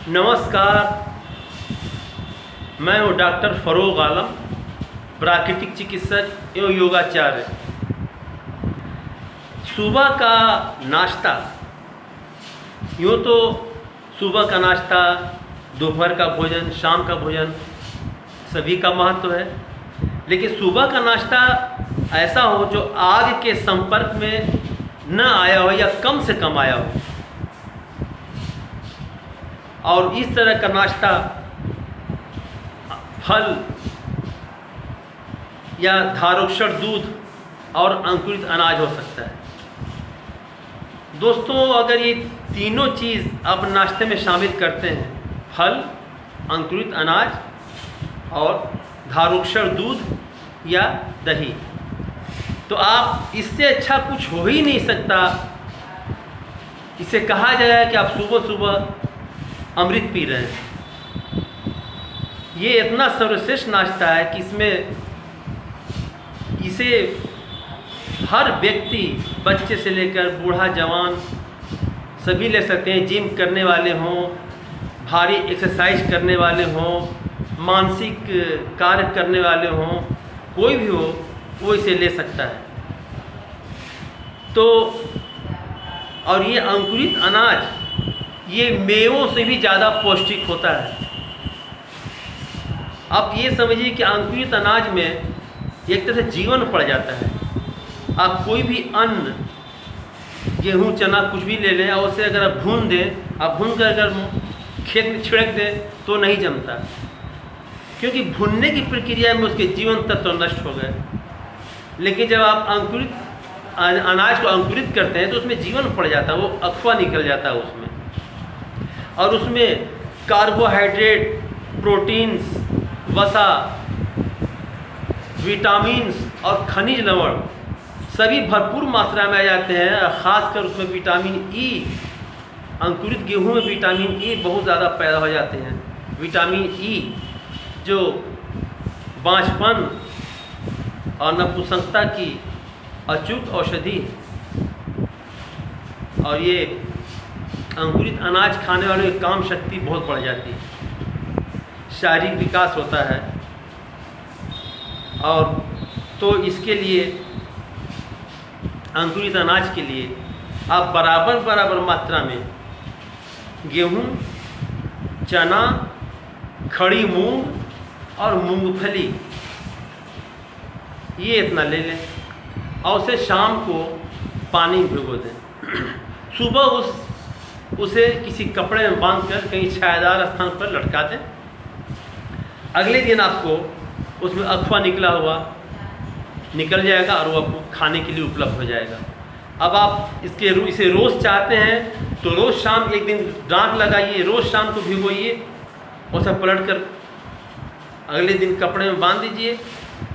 नमस्कार, मैं हूँ डॉक्टर फ़रोग़ आलम, प्राकृतिक चिकित्सक एवं योगाचार्य। सुबह का नाश्ता, यूँ तो सुबह का नाश्ता, दोपहर का भोजन, शाम का भोजन सभी का महत्व है, लेकिन सुबह का नाश्ता ऐसा हो जो आग के संपर्क में न आया हो या कम से कम आया हो। और इस तरह का नाश्ता फल या धारोक्षण दूध और अंकुरित अनाज हो सकता है। दोस्तों, अगर ये तीनों चीज़ आप नाश्ते में शामिल करते हैं, फल, अंकुरित अनाज और धारोक्षण दूध या दही, तो आप इससे अच्छा कुछ हो ही नहीं सकता। इसे कहा जाए कि आप सुबह सुबह अमृत पी रहे हैं। ये इतना सर्वश्रेष्ठ नाश्ता है कि इसे हर व्यक्ति, बच्चे से लेकर बूढ़ा जवान सभी ले सकते हैं। जिम करने वाले हों, भारी एक्सरसाइज करने वाले हों, मानसिक कार्य करने वाले हों, कोई भी हो वो इसे ले सकता है। तो और ये अंकुरित अनाज ये मेवों से भी ज़्यादा पौष्टिक होता है। आप ये समझिए कि अंकुरित अनाज में एक तरह से जीवन पड़ जाता है। आप कोई भी अन्न, गेहूँ, चना कुछ भी ले लें और उसे अगर आप भून दें, आप भून कर अगर खेत में छिड़क दें तो नहीं जमता, क्योंकि भूनने की प्रक्रिया में उसके जीवन तत्व नष्ट हो गए। लेकिन जब आप अंकुरित अनाज को अंकुरित करते हैं तो उसमें जीवन पड़ जाता है, वो अथवा निकल जाता है उसमें, और उसमें कार्बोहाइड्रेट, प्रोटीन्स, वसा, विटामिन्स और खनिज लवण सभी भरपूर मात्रा में आ जाते हैं। ख़ासकर उसमें विटामिन ई, अंकुरित गेहूं में विटामिन ई बहुत ज़्यादा पैदा हो जाते हैं। विटामिन ई जो बांझपन और नपुंसकता की अचूक औषधि है। और ये अंकुरित अनाज खाने वालों की काम शक्ति बहुत बढ़ जाती है, शारीरिक विकास होता है। और तो इसके लिए, अंकुरित अनाज के लिए आप बराबर मात्रा में गेहूँ, चना, खड़ी मूंग और मूंगफली ये इतना ले लें और उसे शाम को पानी में भिगो दें। सुबह उसे किसी कपड़े में बांधकर कहीं छायादार स्थान पर लटका दें। अगले दिन आपको उसमें अथवा निकला हुआ निकल जाएगा और वो आपको खाने के लिए उपलब्ध हो जाएगा। अब आप इसे रोज़ चाहते हैं तो रोज़ शाम एक दिन डांक लगाइए, रोज़ शाम को भिगोइए, उसे पलट कर अगले दिन कपड़े में बांध दीजिए,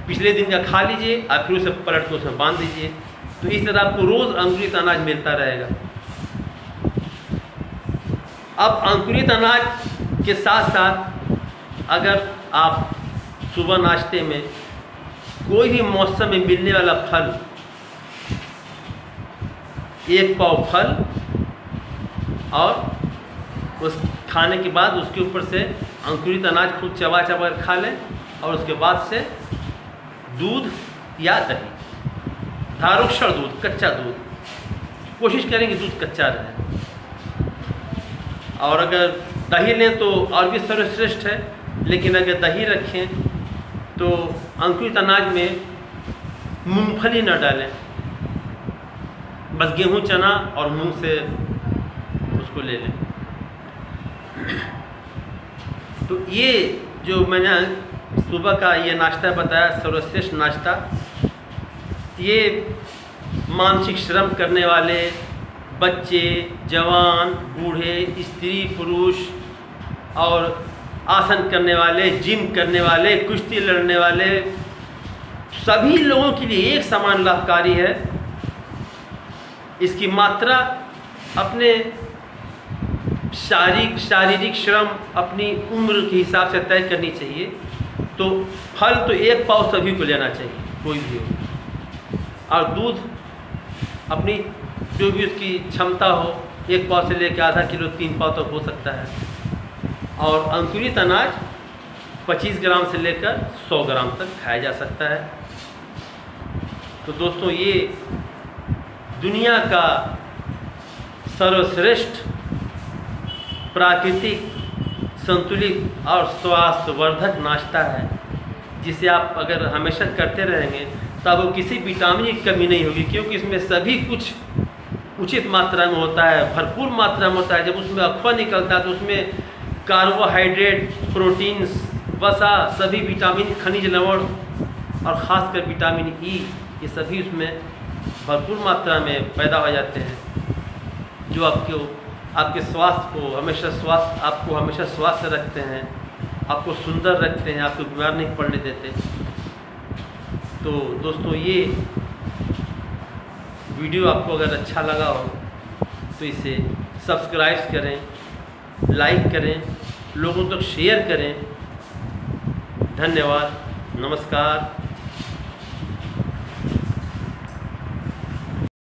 पिछले दिन का खा लीजिए और फिर उसे पलट कर उसमें बांध दीजिए। तो इस तरह आपको रोज़ अंकुरित अनाज मिलता रहेगा। अब अंकुरित अनाज के साथ साथ अगर आप सुबह नाश्ते में कोई भी मौसम में मिलने वाला फल, एक पाव फल और उस खाने के बाद उसके ऊपर से अंकुरित अनाज खूब चबा कर खा लें, और उसके बाद से दूध या दही, धारोक्षण दूध, कच्चा दूध, कोशिश करें कि दूध कच्चा रहे। और अगर दही लें तो और भी सर्वश्रेष्ठ है, लेकिन अगर दही रखें तो अंकुरित अनाज में मूंगफली न डालें, बस गेहूँ, चना और मूंग से उसको ले लें। तो ये जो मैंने सुबह का ये नाश्ता बताया, सर्वश्रेष्ठ नाश्ता, ये मानसिक श्रम करने वाले बच्चे, जवान, बूढ़े, स्त्री, पुरुष और आसन करने वाले, जिम करने वाले, कुश्ती लड़ने वाले सभी लोगों के लिए एक समान लाभकारी है। इसकी मात्रा अपने शारीरिक श्रम अपनी उम्र के हिसाब से तय करनी चाहिए। तो फल तो एक पाव सभी को लेना चाहिए, कोई भी हो, और दूध अपनी जो भी उसकी क्षमता हो, एक पाव से लेकर आधा किलो 3 पाव तक हो सकता है। और अंकुरित अनाज 25 ग्राम से लेकर 100 ग्राम तक खाया जा सकता है। तो दोस्तों, ये दुनिया का सर्वश्रेष्ठ प्राकृतिक संतुलित और स्वास्थ्यवर्धक नाश्ता है, जिसे आप अगर हमेशा करते रहेंगे तो आपको किसी विटामिन की कमी नहीं होगी, क्योंकि इसमें सभी कुछ उचित मात्रा में होता है, भरपूर मात्रा में होता है। जब उसमें अखवा निकलता है तो उसमें कार्बोहाइड्रेट, प्रोटीन्स, वसा, सभी विटामिन, खनिज लवण और ख़ासकर विटामिन ई, ये सभी उसमें भरपूर मात्रा में पैदा हो जाते हैं, जो आपके स्वास्थ्य को हमेशा स्वास्थ्य रखते हैं, आपको सुंदर रखते हैं, आपको बीमार नहीं पड़ने देते। तो दोस्तों, ये वीडियो आपको अगर अच्छा लगा हो तो इसे सब्सक्राइब करें, लाइक करें, लोगों तक शेयर करें। धन्यवाद, नमस्कार।